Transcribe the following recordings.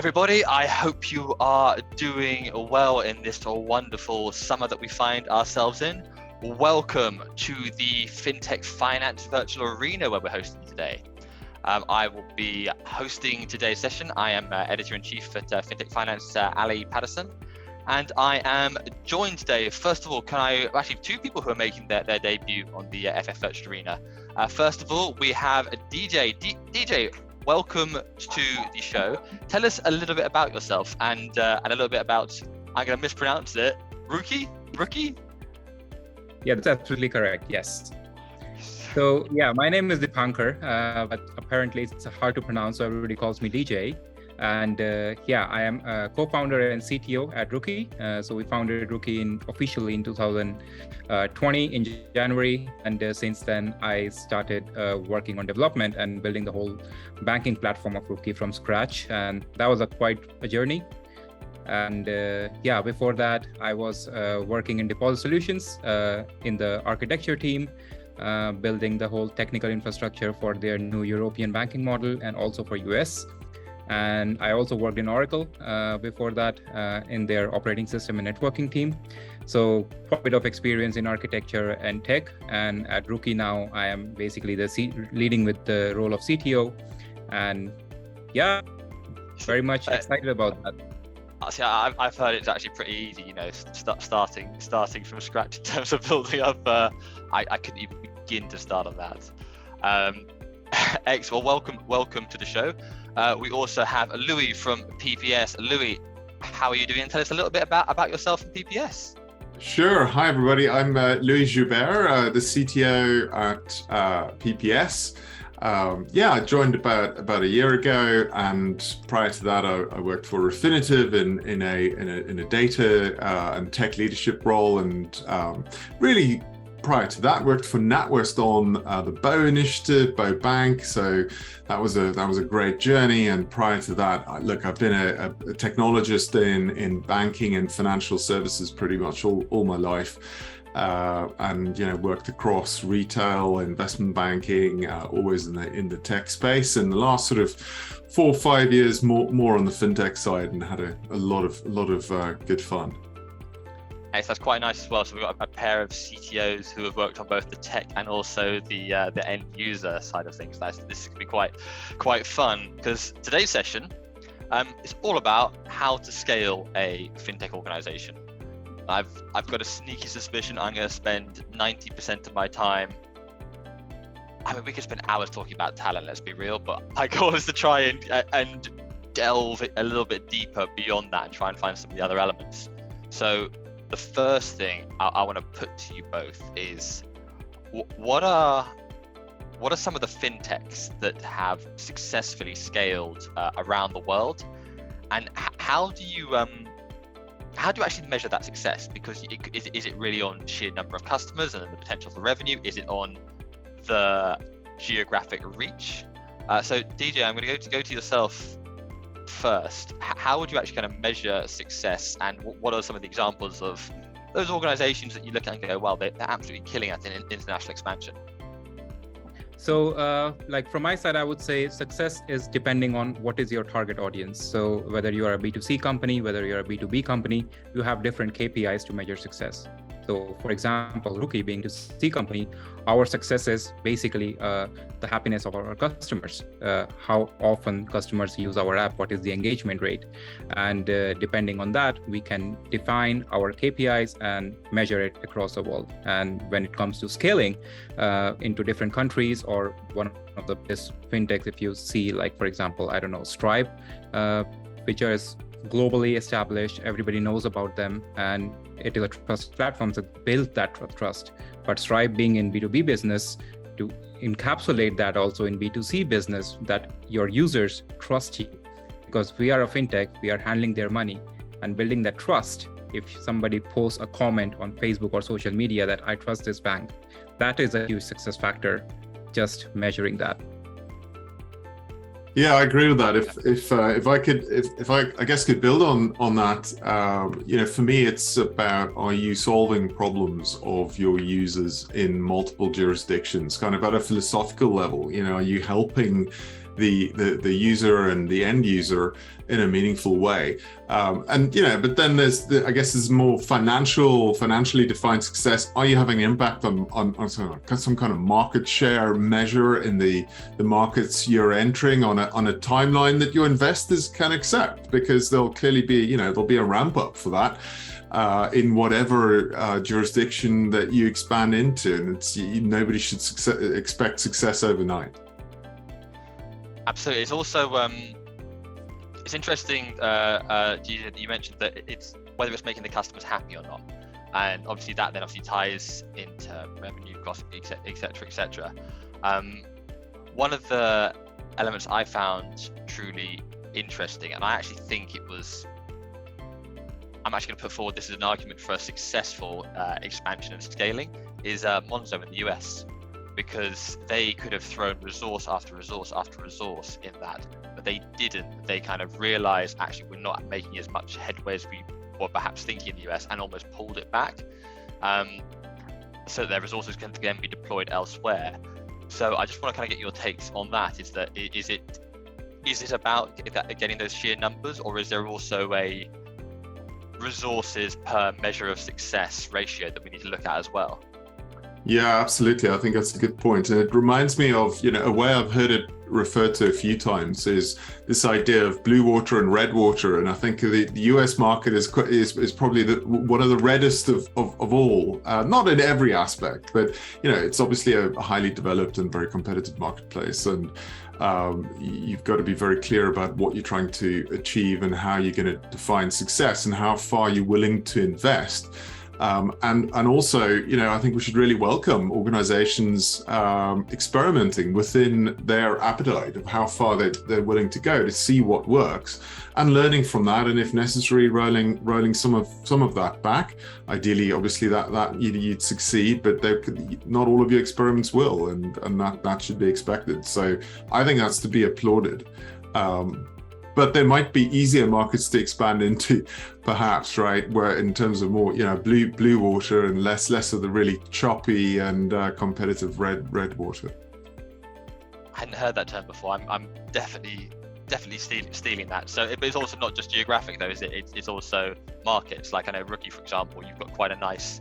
everybody. I hope you are doing well in this wonderful summer that we find ourselves in. Welcome to the Fintech Finance Virtual Arena where we're hosting today. I will be hosting today's session. I am Editor-in-Chief at Fintech Finance, Ali Patterson. And I am joined today, first of all, actually two people who are making their debut on the FF Virtual Arena. First of all, we have DJ. DJ, welcome to the show. Tell us a little bit about yourself and a little bit about, I'm going to mispronounce it, Ruuky? Yeah, that's absolutely correct, yes. So yeah, my name is Deepankar, but apparently it's hard to pronounce, so everybody calls me DJ. And I am a co-founder and CTO at Ruuky. So we founded Ruuky officially in 2020 in January. And since then, I started working on development and building the whole banking platform of Ruuky from scratch. And that was quite a journey. And before that, I was working in deposit solutions in the architecture team, building the whole technical infrastructure for their new European banking model and also for US. And I also worked in Oracle before that in their operating system and networking team. So quite a bit of experience in architecture and tech. And at Ruuky now, I am basically leading with the role of CTO. And yeah, very much excited about that. See, I've heard it's actually pretty easy, starting from scratch in terms of building up. I couldn't even begin to start on that. Well, welcome to the show. We also have Louis from PPS. Louis, how are you doing? Tell us a little bit about yourself and PPS. Sure. Hi, everybody. I'm Louis Joubert, the CTO at PPS. I joined about a year ago, and prior to that, I worked for Refinitiv in a data and tech leadership role, and really. Prior to that, worked for NatWest on the Bow initiative, Bow Bank. So that was a great journey. And prior to that, I've been a technologist in banking and financial services pretty much all my life, and worked across retail, investment banking, always in the tech space. And the last sort of 4 or 5 years, more on the fintech side, and had a lot of good fun. That's quite nice as well. So we've got a pair of CTOs who have worked on both the tech and also the end user side of things. This is going to be quite fun, because today's session is all about how to scale a fintech organization. I've got a sneaky suspicion I'm going to spend 90% of my time. I mean, we could spend hours talking about talent, let's be real, but my goal is to try and delve a little bit deeper beyond that and try and find some of the other elements. So the first thing I want to put to you both is, what are some of the fintechs that have successfully scaled around the world, and how do you actually measure that success? Because is it really on sheer number of customers and the potential for revenue? Is it on the geographic reach? So DJ, I'm going to go to yourself first. How would you actually kind of measure success, and what are some of the examples of those organizations that you look at and go, well, they're absolutely killing it in international expansion? So from my side, I would say success is depending on what is your target audience. So whether you are a B2C company, whether you're a B2B company, you have different KPIs to measure success. So for example, Ruuky being a B2C company, our success is basically the happiness of our customers, how often customers use our app, what is the engagement rate. And depending on that, we can define our KPIs and measure it across the world. And when it comes to scaling into different countries, or one of the best fintechs, if you see, like, for example, Stripe, which is globally established, everybody knows about them, and it is a trust platform that built that trust. But Stripe being in B2B business, to encapsulate that also in B2C business, that your users trust you, because we are a fintech, we are handling their money and building that trust. If somebody posts a comment on Facebook or social media that I trust this bank, that is a huge success factor, just measuring that. Yeah, I agree with that. If I guess could build on that, for me, it's about, are you solving problems of your users in multiple jurisdictions, kind of at a philosophical level? Are you helping the user and the end user in a meaningful way. And but then I guess there's more financially defined success. Are you having an impact on some kind of market share measure in the markets you're entering on a timeline that your investors can accept? Because there'll clearly be there'll be a ramp up for that. In whatever jurisdiction that you expand into, and nobody should expect success overnight. Absolutely. It's also it's interesting. You mentioned that it's whether it's making the customers happy or not, and obviously that then ties into revenue, cost, etc., etc. One of the elements I found truly interesting, and I actually think I'm actually going to put forward this as an argument for a successful expansion and scaling, is Monzo in the US, because they could have thrown resource after resource after resource in that, but they didn't. They kind of realized, actually, we're not making as much headway as we were perhaps thinking in the US, and almost pulled it back. So their resources can then be deployed elsewhere. So I just want to kind of get your takes on that. Is it about getting those sheer numbers, or is there also a resources per measure of success ratio that we need to look at as well? Yeah, absolutely. I think that's a good point. And it reminds me of, a way I've heard it referred to a few times is this idea of blue water and red water. And I think the US market is probably one of the reddest of all, not in every aspect, but, it's obviously a highly developed and very competitive marketplace. And you've got to be very clear about what you're trying to achieve and how you're going to define success and how far you're willing to invest. And also, I think we should really welcome organizations experimenting within their appetite of how far they're willing to go to see what works, and learning from that, and if necessary, rolling some of that back. Ideally, obviously, that you'd succeed, but not all of your experiments will, and that should be expected. So I think that's to be applauded. But there might be easier markets to expand into, perhaps, right? Where in terms of more, blue water, and less of the really choppy and competitive red water. I hadn't heard that term before. I'm definitely stealing that. So it's also not just geographic, though, is it? It's also markets. Like I know Ruuky, for example, you've got quite a nice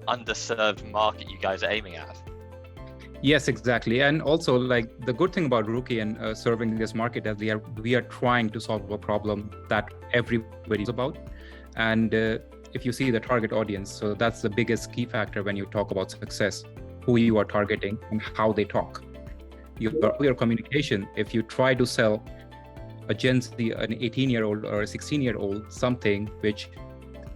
underserved market you guys are aiming at. Yes, exactly. And also, like, the good thing about Ruuky and serving this market is we are trying to solve a problem that everybody's about. And if you see the target audience, so that's the biggest key factor when you talk about success, who you are targeting and how they talk. Your communication, if you try to sell a Gen Z, an 18-year-old or a 16-year-old, something which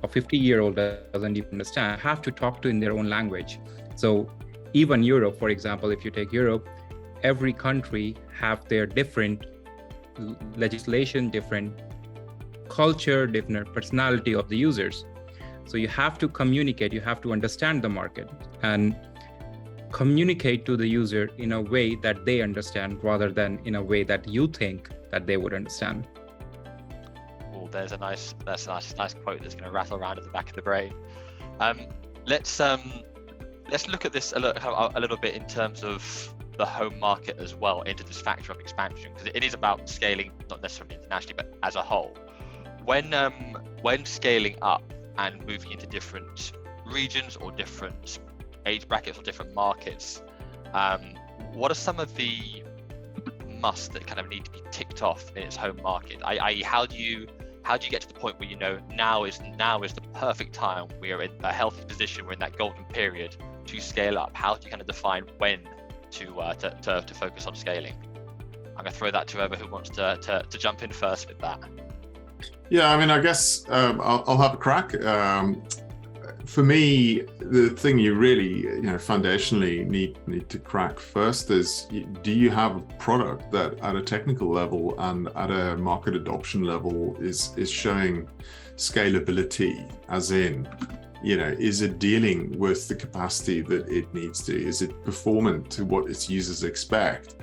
a 50-year-old doesn't even understand, have to talk to in their own language. So even Europe, for example, if you take Europe, every country have their different legislation, different culture, different personality of the users. So you have to communicate, you have to understand the market and communicate to the user in a way that they understand, rather than in a way that you think that they would understand. Oh, that's a nice quote that's going to rattle around at the back of the brain. Let's look at this a little bit in terms of the home market as well, into this factor of expansion, because it is about scaling, not necessarily internationally, but as a whole. When scaling up and moving into different regions or different age brackets or different markets, what are some of the musts that kind of need to be ticked off in its home market? I.e., how do you get to the point where now is the perfect time, we are in a healthy position, we're in that golden period to scale up? How do you kind of define when to focus on scaling? I'm going to throw that to whoever who wants to jump in first with that. Yeah, I mean, I guess I'll have a crack. For me, the thing you really, foundationally need to crack first is, do you have a product that at a technical level and at a market adoption level is showing scalability, as in, is it dealing with the capacity that it needs to? Is it performant to what its users expect?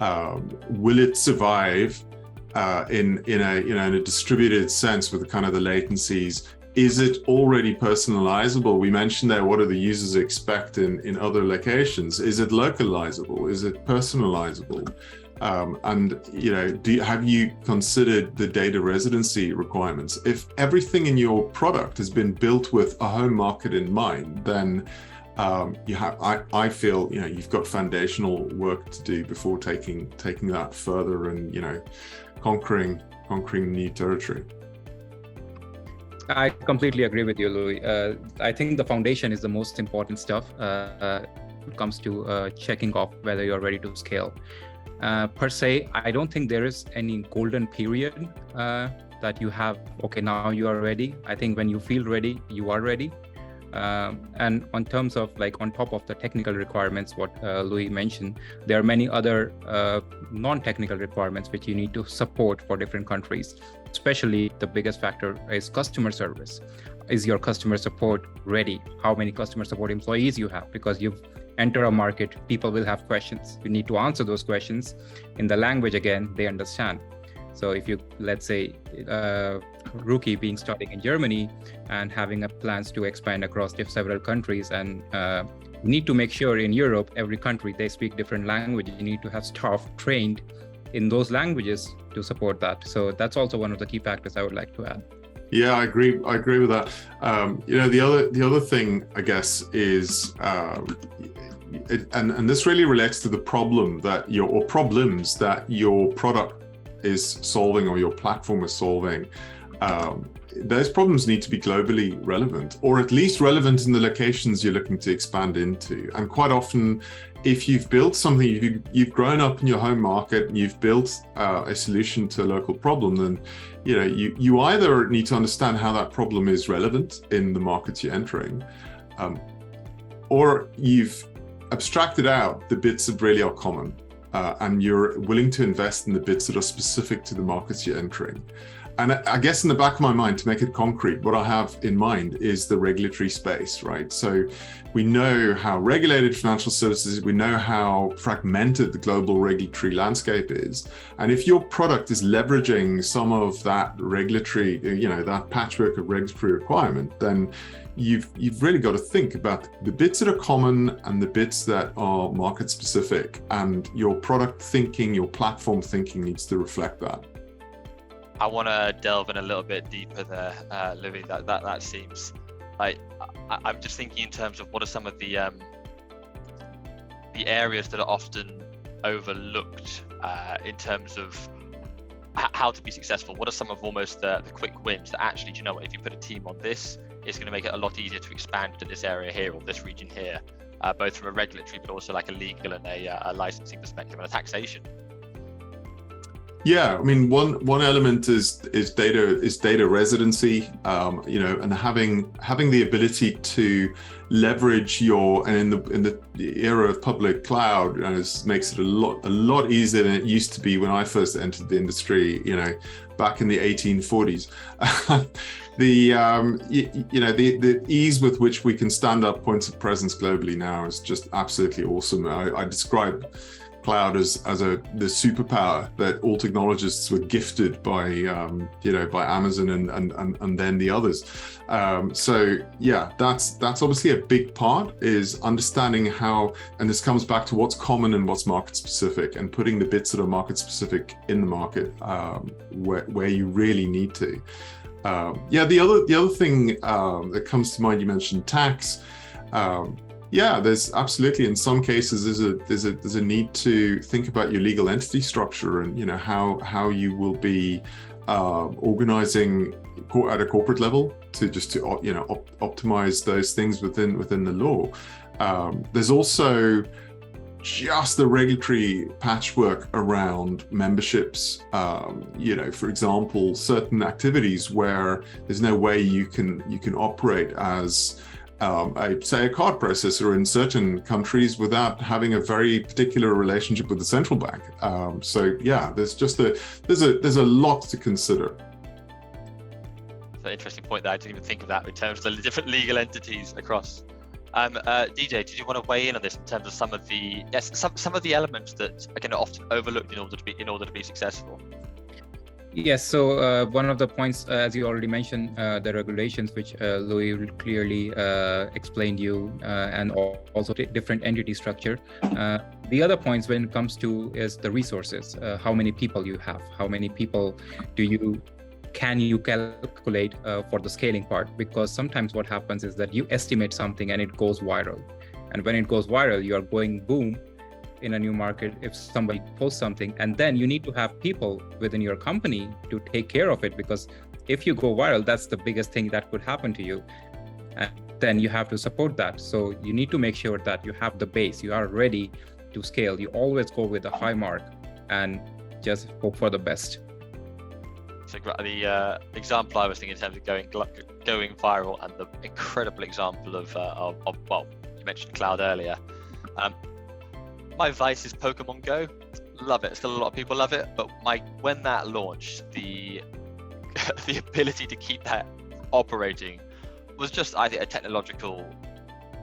Will it survive in a distributed sense with the kind of the latencies? Is it already personalizable? We mentioned there, what do the users expect in other locations? Is it localizable? Is it personalizable? And have you considered the data residency requirements? If everything in your product has been built with a home market in mind, then I feel you've got foundational work to do before taking that further and conquering new territory. I completely agree with you, Louis. I think the foundation is the most important stuff when it comes to checking off whether you're ready to scale. Per se, I don't think there is any golden period that you have, okay, now you are ready. I think when you feel ready, you are ready. And on terms of on top of the technical requirements, what Louis mentioned, there are many other non-technical requirements which you need to support for different countries. Especially the biggest factor is customer service. Is your customer support ready? How many customer support employees you have? Because you've entered a market, people will have questions. You need to answer those questions in the language, again, they understand. So if you, let's say, Ruuky being starting in Germany and having plans to expand across several countries, and you need to make sure in Europe, every country, they speak different languages. You need to have staff trained in those languages to support that. So that's also one of the key factors I would like to add. Yeah, I agree with that. The other thing, I guess, is and this really relates to the problem that problems that your product is solving or your platform is solving. Those problems need to be globally relevant, or at least relevant in the locations you're looking to expand into. And quite often, if you've built something, you've grown up in your home market, and you've built a solution to a local problem, then you either need to understand how that problem is relevant in the markets you're entering, or you've abstracted out the bits that really are common, and you're willing to invest in the bits that are specific to the markets you're entering. And I guess in the back of my mind, to make it concrete, what I have in mind is the regulatory space, right? So we know how regulated financial services is, we know how fragmented the global regulatory landscape is. And if your product is leveraging some of that regulatory, that patchwork of regulatory requirement, then you've really got to think about the bits that are common and the bits that are market specific. And your product thinking, your platform thinking needs to reflect that. I want to delve in a little bit deeper there, Louis. That seems like I'm just thinking in terms of what are some of the areas that are often overlooked in terms of how to be successful. What are some of almost the quick wins that actually, do you know what, if you put a team on this, it's going to make it a lot easier to expand to this area here or this region here, both from a regulatory but also like a legal and a licensing perspective and a taxation. Yeah, I mean, one element is data residency, and having the ability to leverage and in the era of public cloud, makes it a lot easier than it used to be when I first entered the industry, back in the 1840s. The ease with which we can stand up points of presence globally now is just absolutely awesome. I describe cloud as the superpower that all technologists were gifted by Amazon and then the others. So yeah, that's obviously a big part, is understanding how, and this comes back to what's common and what's market specific, and putting the bits that are market specific in the market where you really need to. The other thing that comes to mind, you mentioned tax. Yeah, there's absolutely, in some cases, there's a need to think about your legal entity structure and how you will be organizing at a corporate level to optimize those things within the law. There's also just the regulatory patchwork around memberships. For example, certain activities where there's no way you can operate as a card processor in certain countries without having a very particular relationship with the central bank. So yeah, there's a lot to consider. It's an interesting point there. I didn't even think of that in terms of the different legal entities across. DJ, did you want to weigh in on this in terms of some of the elements that are often overlooked in order to be successful? Yes, so one of the points, as you already mentioned, the regulations, which Louis clearly explained you, and also different entity structure. The other points when it comes to is the resources, how many people you have, how many people can you calculate for the scaling part? Because sometimes what happens is that you estimate something and it goes viral. And when it goes viral, you are going boom in a new market if somebody posts something, and then you need to have people within your company to take care of it, because if you go viral, that's the biggest thing that could happen to you, and then you have to support that. So you need to make sure that you have the base, you are ready to scale. You always go with a high mark and just hope for the best. So the example I was thinking in terms of going viral, and the incredible example of well, you mentioned cloud earlier. My vice is Pokemon Go. Love it. Still a lot of people love it, but when that launched, the ability to keep that operating was just, I think, a technological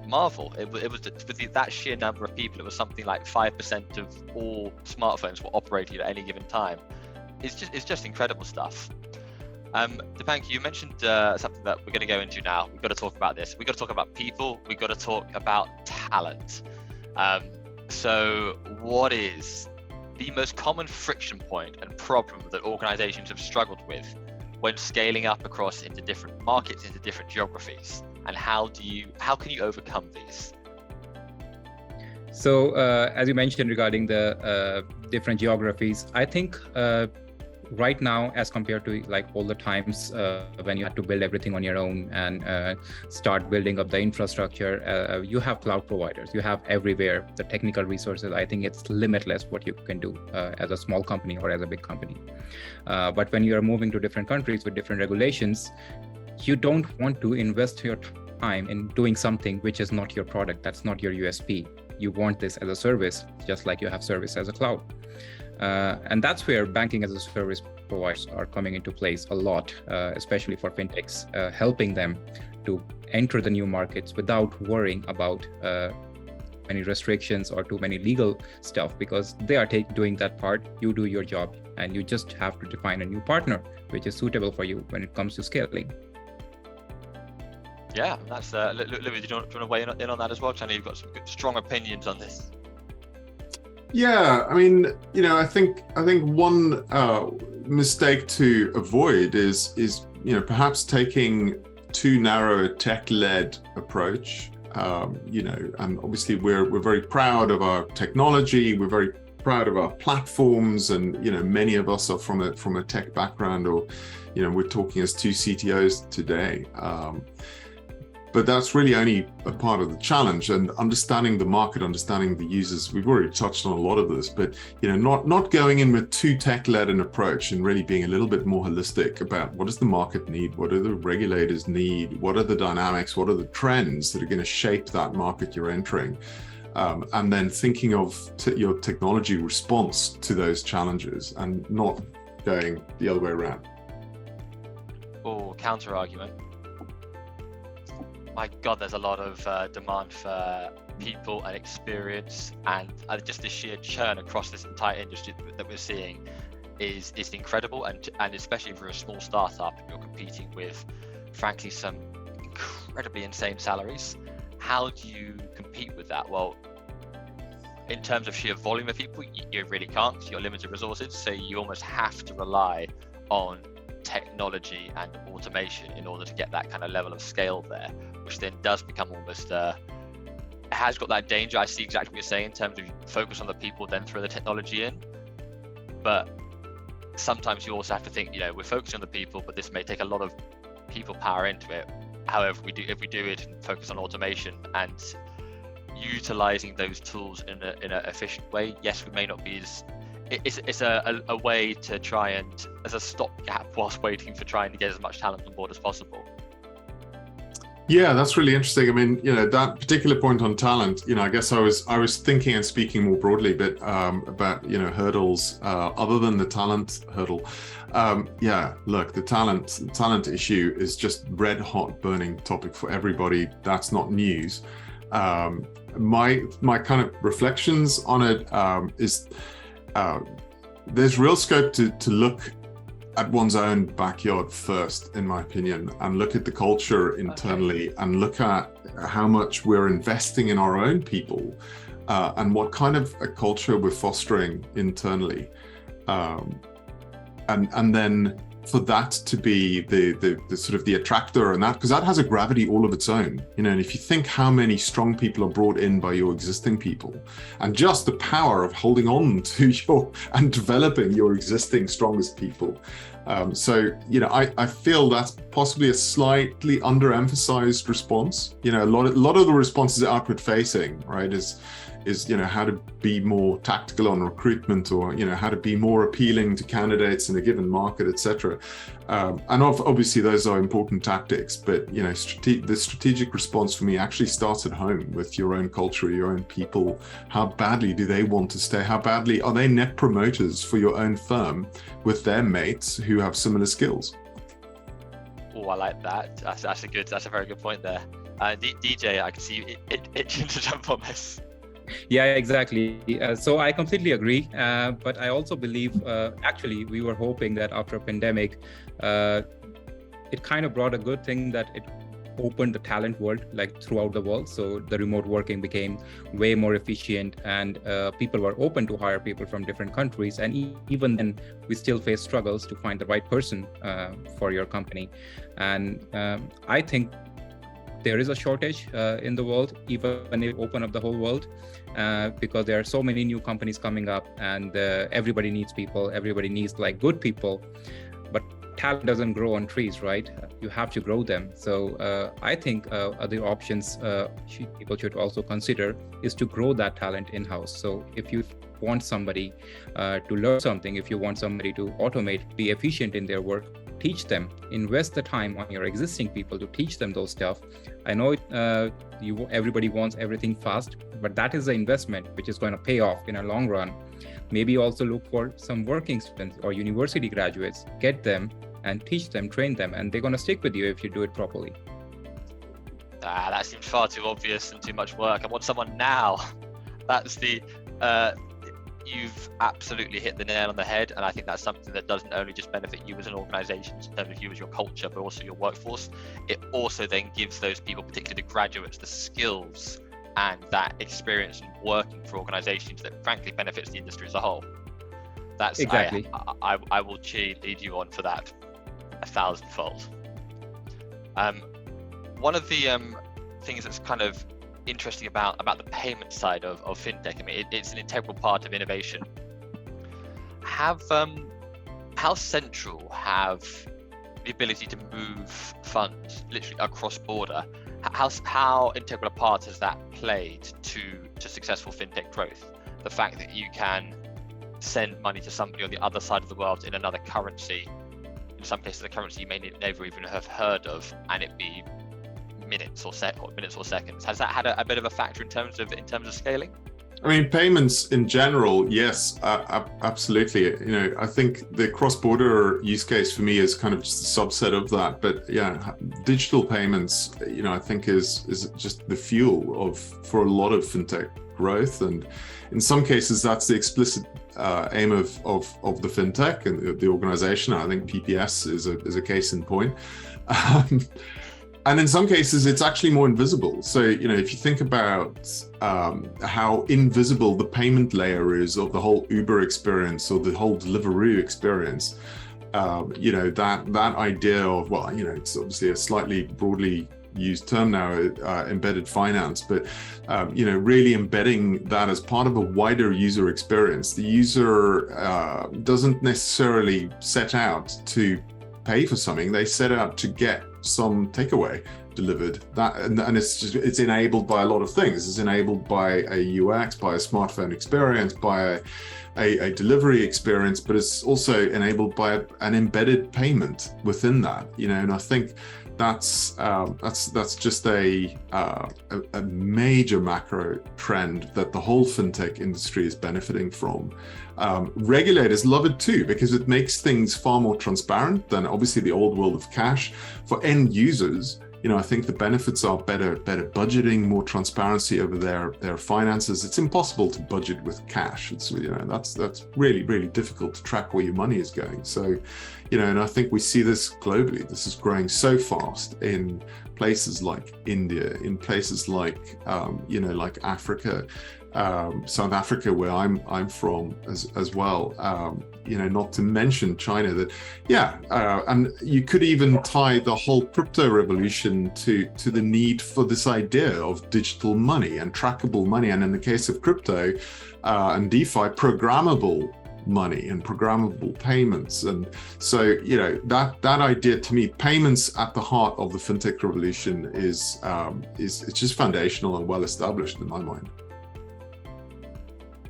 marvel. It was with that sheer number of people. It was something like 5% of all smartphones were operating at any given time. It's just incredible stuff. Deepankar, you mentioned something that we're going to go into now. We've got to talk about this. We've got to talk about people. We've got to talk about talent. So what is the most common friction point and problem that organizations have struggled with when scaling up across into different markets, into different geographies? And how can you overcome these? So as you mentioned regarding the different geographies, I think right now, as compared to like all the times when you had to build everything on your own and start building up the infrastructure, you have cloud providers, you have everywhere the technical resources. I think it's limitless what you can do as a small company or as a big company. But when you are moving to different countries with different regulations, you don't want to invest your time in doing something which is not your product, that's not your USP. You want this as a service, just like you have service as a cloud. And that's where banking as a service providers are coming into place a lot, especially for fintechs, helping them to enter the new markets without worrying about any restrictions or too many legal stuff, because they are doing that part. You do your job, and you just have to define a new partner which is suitable for you when it comes to scaling. Yeah, that's Louis, do you want to weigh in on that as well? I know you've got some good, strong opinions on this. Yeah, I mean, I think one mistake to avoid is perhaps taking too narrow a tech-led approach. And obviously we're very proud of our technology. We're very proud of our platforms, and many of us are from a tech background, or we're talking as two CTOs today. But that's really only a part of the challenge, and understanding the market, understanding the users. We've already touched on a lot of this, but not going in with too tech-led an approach, and really being a little bit more holistic about what does the market need, what do the regulators need, what are the dynamics, what are the trends that are going to shape that market you're entering, and then thinking of your technology response to those challenges, and not going the other way around. Or counter argument. My God, there's a lot of demand for people and experience, and just the sheer churn across this entire industry that we're seeing is incredible, and especially for a small startup, you're competing with, frankly, some incredibly insane salaries. How do you compete with that? Well, in terms of sheer volume of people, you really can't, because you're limited resources, so you almost have to rely on technology and automation in order to get that kind of level of scale there, which then does become almost it has got that danger. I see exactly what you're saying in terms of focus on the people, then throw the technology in, but sometimes you also have to think, we're focusing on the people, but this may take a lot of people power into it. However, if we do it and focus on automation and utilizing those tools in an efficient way, yes, we may not be as it's a way to try and, as a stopgap whilst waiting for trying to get as much talent on board as possible. Yeah, that's really interesting. I mean, that particular point on talent, I guess I was thinking and speaking more broadly, but about hurdles other than the talent hurdle. Look, the talent issue is just red hot burning topic for everybody. That's not news. My kind of reflections on it is there's real scope to look at one's own backyard first, in my opinion, and look at the culture internally, and look at how much we're investing in our own people, and what kind of a culture we're fostering internally, and then for that to be the sort of the attractor, and that, because that has a gravity all of its own, you know. And if you think how many strong people are brought in by your existing people, and just the power of holding on to your and developing your existing strongest people, so you know, I feel that's possibly a slightly underemphasized response. You know, a lot of the responses outward facing, right, is you know, how to be more tactical on recruitment, or you know, how to be more appealing to candidates in a given market, etc. And obviously those are important tactics, but you know, the strategic response for me actually starts at home with your own culture, your own people. How badly do they want to stay? How badly are they net promoters for your own firm with their mates who have similar skills? Oh, I like that. That's a very good point there. DJ, I can see you itching to jump on this. Yeah, exactly. So I completely agree. But I also believe, actually, we were hoping that after a pandemic, it kind of brought a good thing, that it opened the talent world like throughout the world. So the remote working became way more efficient, and people were open to hire people from different countries. And even then, we still face struggles to find the right person for your company. And I think there is a shortage in the world, even when they open up the whole world, because there are so many new companies coming up, and everybody needs people. Everybody needs like good people, but talent doesn't grow on trees, right? You have to grow them. So I think other options people should also consider is to grow that talent in-house. So if you want somebody to learn something, if you want somebody to automate, be efficient in their work, teach them, invest the time on your existing people to teach them those stuff. I know everybody wants everything fast, but that is the investment which is going to pay off in a long run. Maybe also look for some working students or university graduates, get them and teach them, train them, and they're going to stick with you if you do it properly. That seems far too obvious and too much work. I want someone now. That's the you've absolutely hit the nail on the head, and I think that's something that doesn't only just benefit you as an organization in terms of you as your culture, but also your workforce. It also then gives those people, particularly the graduates, the skills and that experience in working for organizations that frankly benefits the industry as a whole. That's exactly. I will lead you on for that 1,000-fold. One of the things that's kind of interesting about the payment side of fintech, I mean, it's an integral part of innovation. How central have the ability to move funds literally across border? How integral a part has that played to successful fintech growth? The fact that you can send money to somebody on the other side of the world in another currency, in some cases a currency you may never even have heard of, and it be minutes or seconds. Has that had a bit of a factor in terms of scaling? I mean, payments in general, yes, absolutely. You know, I think the cross-border use case for me is kind of just a subset of that. But yeah, digital payments, you know, I think is just the fuel for a lot of fintech growth, and in some cases that's the explicit aim of the fintech and the organization. I think PPS is a case in point. And in some cases, it's actually more invisible. So, you know, if you think about how invisible the payment layer is of the whole Uber experience or the whole Deliveroo experience, you know, that idea of, well, you know, it's obviously a slightly broadly used term now, embedded finance, but, you know, really embedding that as part of a wider user experience. The user doesn't necessarily set out to pay for something, they set out to get some takeaway delivered. That and it's enabled by a lot of things. It's enabled by a UX, by a smartphone experience, by a delivery experience, but it's also enabled by an embedded payment within that. You know, and I think that's just a major macro trend that the whole fintech industry is benefiting from. Regulators love it too, because it makes things far more transparent than obviously the old world of cash. For end users, I think the benefits are better budgeting, more transparency over their finances. It's impossible to budget with cash. It's that's really, really difficult to track where your money is going. So, and I think we see this globally. This is growing so fast in places like India, in places like like Africa, South Africa, where I'm from as well. Not to mention China. That and you could even tie the whole crypto revolution to the need for this idea of digital money and trackable money, and in the case of crypto and DeFi, programmable money and programmable payments. And so that idea, to me, payments at the heart of the fintech revolution is it's just foundational and well established in my mind.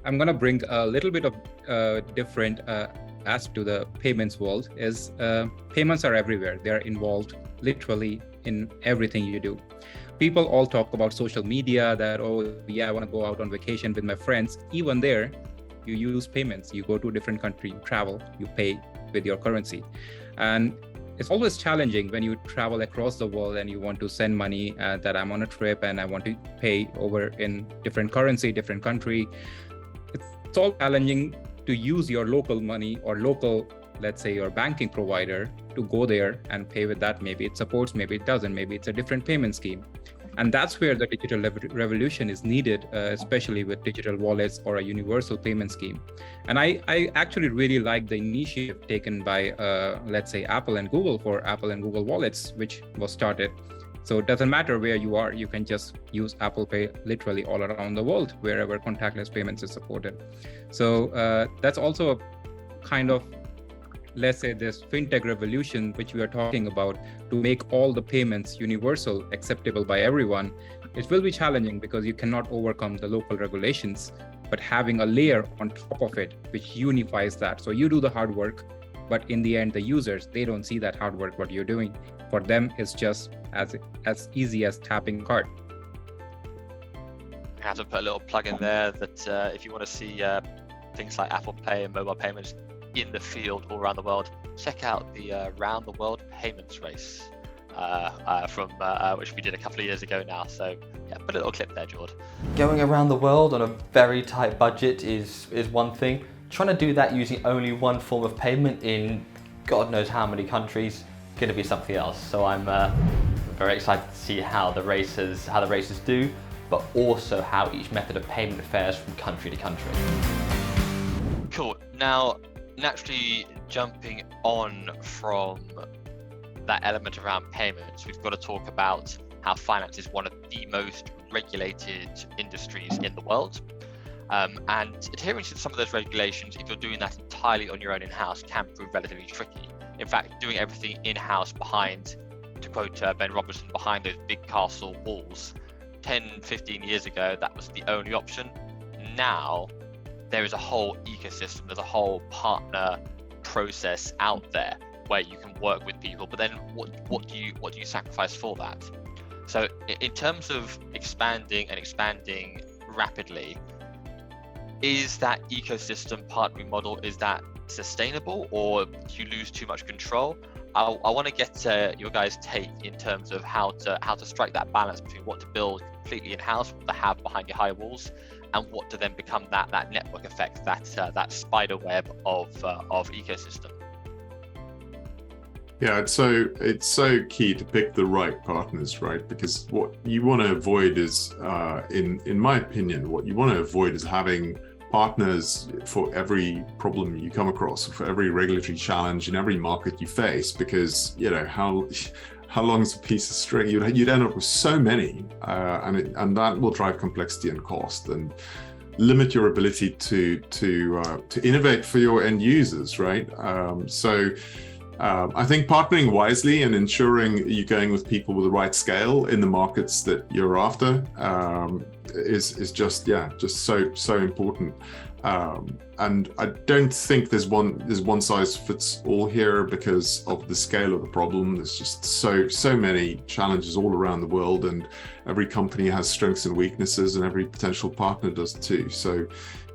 I'm going to bring a little bit of different aspect to the payments world. Is payments are everywhere. They're involved literally in everything you do. People all talk about social media, that, oh yeah, I want to go out on vacation with my friends. Even there, you use payments. You go to a different country, you travel, you pay with your currency. And it's always challenging when you travel across the world and you want to send money that I'm on a trip and I want to pay over in different currency, different country. It's all challenging to use your local money or local, let's say, your banking provider to go there and pay with that. Maybe it supports, maybe it doesn't, maybe it's a different payment scheme. And that's where the digital revolution is needed, especially with digital wallets or a universal payment scheme. And I actually really like the initiative taken by, let's say, Apple and Google for Apple and Google Wallets, which was started. So it doesn't matter where you are, you can just use Apple Pay literally all around the world, wherever contactless payments is supported. So that's also a kind of, let's say, this fintech revolution, which we are talking about, to make all the payments universal, acceptable by everyone. It will be challenging because you cannot overcome the local regulations, but having a layer on top of it, which unifies that. So you do the hard work, but in the end, the users, they don't see that hard work, what you're doing. For them, it's just as easy as tapping a card. I have to put a little plug in there that if you want to see things like Apple Pay and mobile payments in the field all around the world, check out the Round the World Payments Race from which we did a couple of years ago now. So yeah, put a little clip there, George. Going around the world on a very tight budget is one thing. Trying to do that using only one form of payment in God knows how many countries, going to be something else. So I'm very excited to see how the races do, but also how each method of payment fares from country to country. Cool. Now, naturally jumping on from that element around payments, we've got to talk about how finance is one of the most regulated industries in the world. And adhering to some of those regulations, if you're doing that entirely on your own in-house, can prove relatively tricky. In fact, doing everything in-house behind, to quote Ben Robertson, behind those big castle walls, 10, 15 years ago, that was the only option. Now, there is a whole ecosystem, there's a whole partner process out there where you can work with people, but then what do you sacrifice for that? So in terms of expanding rapidly, is that ecosystem partnering model, is that sustainable, or do you lose too much control? I want to get your guys' take in terms of how to strike that balance between what to build completely in-house, what to have behind your high walls, and what to then become that network effect, that spider web of ecosystem. Yeah, it's so key to pick the right partners, right? Because what you want to avoid is, in my opinion, what you want to avoid is having partners for every problem you come across, for every regulatory challenge in every market you face, because how long is a piece of string? You'd end up with so many, and that will drive complexity and cost and limit your ability to innovate for your end users, right? I think partnering wisely and ensuring you're going with people with the right scale in the markets that you're after is just so important. And I don't think there's one size fits all here because of the scale of the problem. There's just so many challenges all around the world, and every company has strengths and weaknesses, and every potential partner does too. So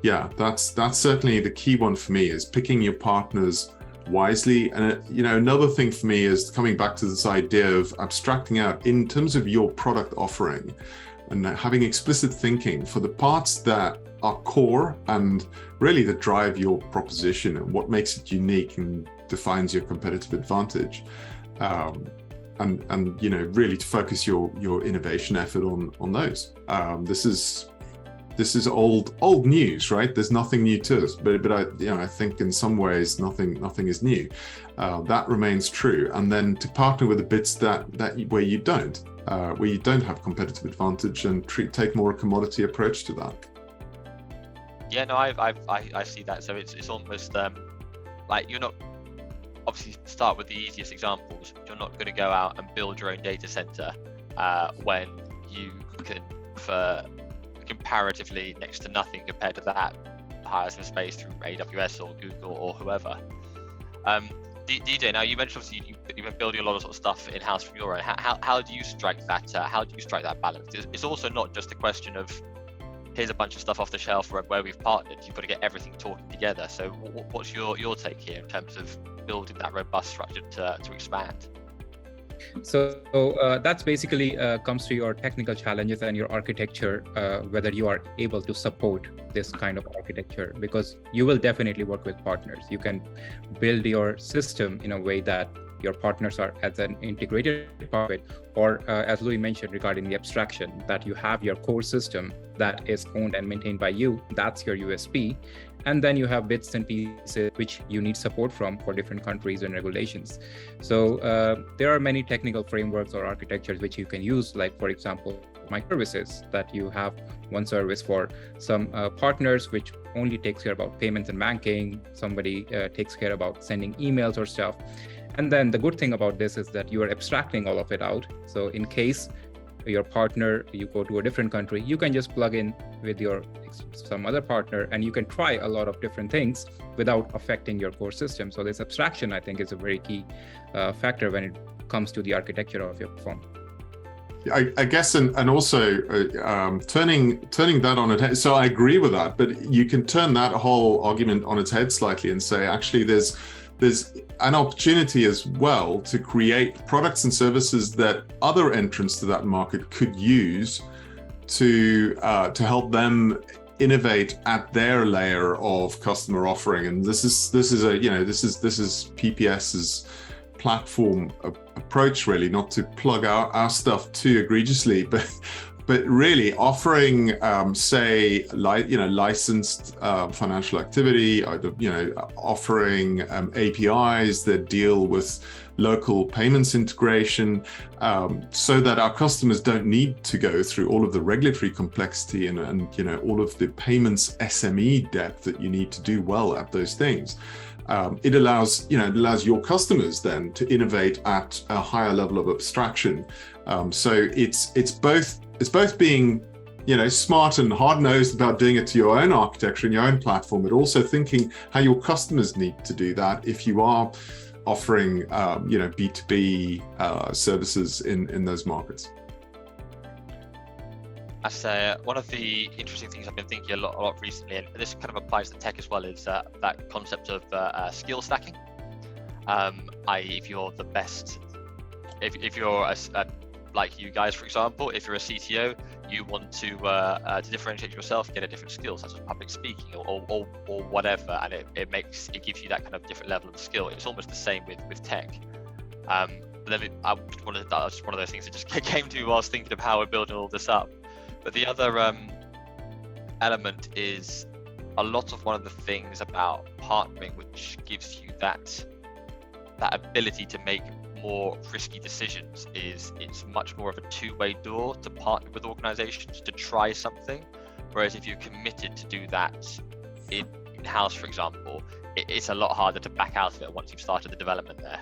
yeah, that's certainly the key one for me, is picking your partners wisely. And another thing for me is coming back to this idea of abstracting out in terms of your product offering and having explicit thinking for the parts that are core and really that drive your proposition and what makes it unique and defines your competitive advantage. And really to focus your innovation effort on those. This is old news, right? There's nothing new to us, but I think in some ways nothing is new. That remains true. And then to partner with the bits where you don't have competitive advantage and take more a commodity approach to that. Yeah, no, I see that. So it's almost like you're not. Obviously, start with the easiest examples. You're not going to go out and build your own data center when you can, for comparatively next to nothing compared to that, hire some space through AWS or Google or whoever. DJ, now you mentioned obviously you've been building a lot of sort of stuff in house from your own. How do you strike that? How do you strike that balance? It's also not just a question of here's a bunch of stuff off the shelf where we've partnered. You've got to get everything talking together. So what's your take here in terms of building that robust structure to expand? So that's basically comes to your technical challenges and your architecture, whether you are able to support this kind of architecture, because you will definitely work with partners. You can build your system in a way that your partners are as an integrated part of it, or as Louis mentioned regarding the abstraction, that you have your core system that is owned and maintained by you. That's your USP. And then you have bits and pieces which you need support from for different countries and regulations. So there are many technical frameworks or architectures which you can use, like for example, microservices, that you have one service for some partners which only takes care about payments and banking. Somebody takes care about sending emails or stuff. And then the good thing about this is that you are abstracting all of it out. So in case your partner, you go to a different country, you can just plug in with some other partner and you can try a lot of different things without affecting your core system. So this abstraction, I think, is a very key factor when it comes to the architecture of your firm. I guess, and also turning that on its head. So I agree with that, but you can turn that whole argument on its head slightly and say, actually, there's an opportunity as well to create products and services that other entrants to that market could use to help them innovate at their layer of customer offering. And this is PPS's platform approach, really, not to plug our stuff too egregiously, but really offering, say, licensed financial activity, offering APIs that deal with local payments integration, so that our customers don't need to go through all of the regulatory complexity and all of the payments SME depth that you need to do well at those things. It allows your customers then to innovate at a higher level of abstraction. So it's both being, smart and hard-nosed about doing it to your own architecture and your own platform, but also thinking how your customers need to do that if you are offering, B2B services in those markets. One of the interesting things I've been thinking a lot recently, and this kind of applies to tech as well, is that concept of skill stacking. If you're the best, if you're like you guys, for example, if you're a CTO, you want to differentiate yourself, get a different skill, such as public speaking or whatever, and it gives you that kind of different level of skill. It's almost the same with tech. But then that's just one of those things that just came to me whilst thinking of how we're building all this up. But the other element is a lot of one of the things about partnering, which gives you that ability to make more risky decisions, is it's much more of a two-way door to partner with organizations to try something. Whereas if you're committed to do that in-house, for example, it's a lot harder to back out of it once you've started the development there.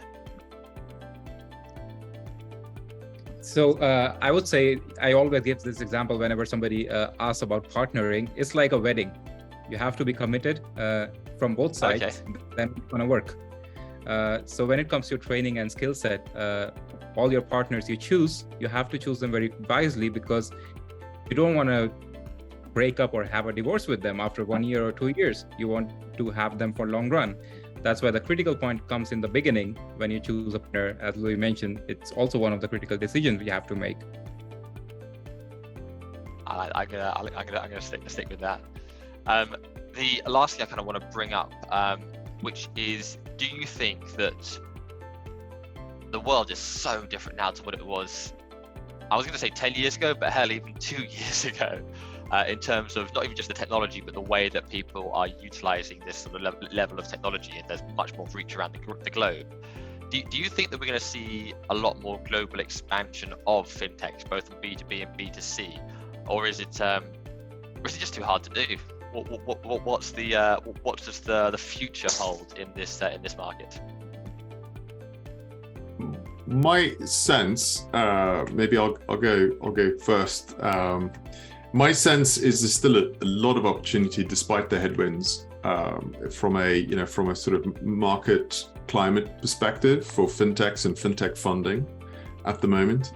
So I would say, I always give this example whenever somebody asks about partnering. It's like a wedding. You have to be committed from both sides, okay. Then it's going to work. So when it comes to training and skill set, all your partners you choose, you have to choose them very wisely, because you don't want to break up or have a divorce with them after 1 year or 2 years. You want to have them for long run. That's why the critical point comes in the beginning when you choose a partner. As Louis mentioned, it's also one of the critical decisions we have to make. I'm gonna stick with that. The last thing I kind of want to bring up, which is, do you think that the world is so different now to what it was? I was going to say 10 years ago, but hell, even 2 years ago, in terms of not even just the technology, but the way that people are utilizing this sort of level of technology, and there's much more reach around the globe. Do you think that we're going to see a lot more global expansion of fintechs, both in B2B and B2C, or is it just too hard to do? What does the future hold in this market? My sense, maybe I'll go first. My sense is there's still a lot of opportunity despite the headwinds from a sort of market climate perspective for fintechs and fintech funding at the moment.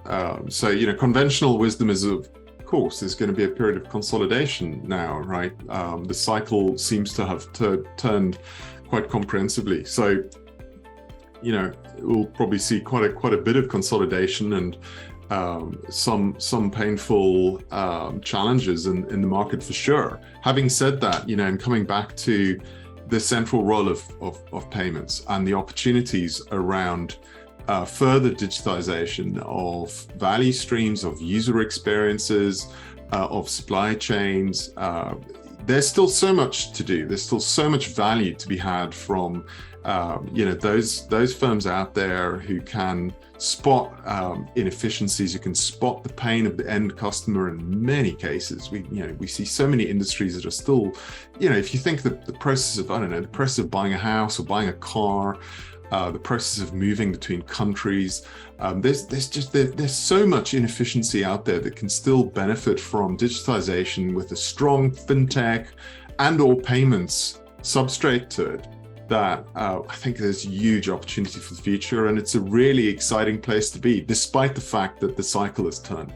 So conventional wisdom is, of course, there's going to be a period of consolidation now, right? The cycle seems to have turned quite comprehensively. So we'll probably see quite a bit of consolidation and some painful challenges in the market for sure. Having said that, and coming back to the central role of payments and the opportunities around further digitization of value streams, of user experiences, of supply chains, there's still so much to do. There's still so much value to be had from those firms out there who can spot inefficiencies, who can spot the pain of the end customer. In many cases, we see so many industries that are still, if you think that the process of buying a house or buying a car, the process of moving between countries, there's so much inefficiency out there that can still benefit from digitization with a strong fintech and or payments substrate to it. That I think there's huge opportunity for the future, and it's a really exciting place to be, despite the fact that the cycle has turned.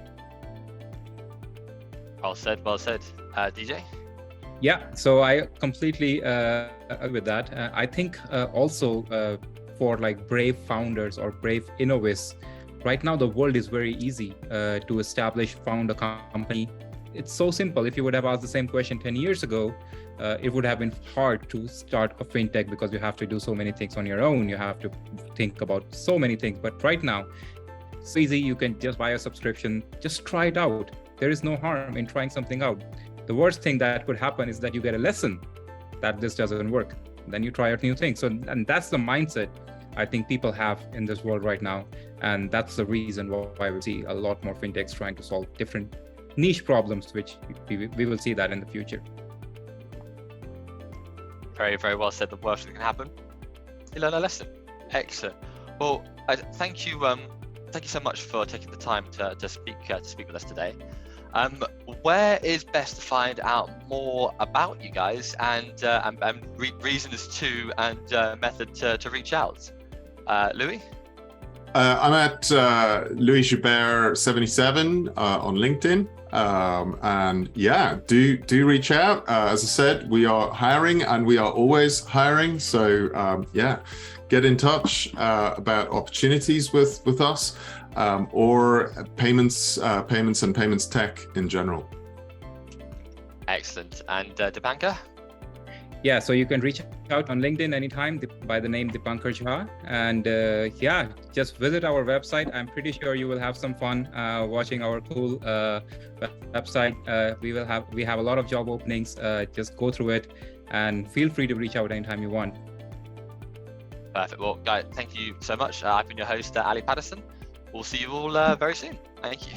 Well said. DJ? Yeah, so I completely agree with that. I think also for like brave founders or brave innovists, right now the world is very easy to found a company. It's so simple. If you would have asked the same question 10 years ago, it would have been hard to start a fintech because you have to do so many things on your own. You have to think about so many things. But right now, it's easy. You can just buy a subscription, just try it out. There is no harm in trying something out. The worst thing that could happen is that you get a lesson that this doesn't work. Then you try out new things. And that's the mindset I think people have in this world right now. And that's the reason why we see a lot more fintechs trying to solve different niche problems, which we will see that in the future. Very, very well said. The worst that can happen, you learn a lesson. Excellent. Well, thank you so much for taking the time to speak with us today. Where is best to find out more about you guys and reasons to and method to reach out? Louis? I'm at Louis Joubert 77 on LinkedIn. And yeah, do reach out. As I said, we are hiring and we are always hiring. So get in touch about opportunities with us or payments and payments tech in general. Excellent. And Deepankar? Yeah, so you can reach out on LinkedIn anytime by the name Deepankar Jha. And just visit our website. I'm pretty sure you will have some fun watching our cool website. We have a lot of job openings. Just go through it and feel free to reach out anytime you want. Perfect. Well, guys, thank you so much. I've been your host, Ali Patterson. We'll see you all very soon. Thank you.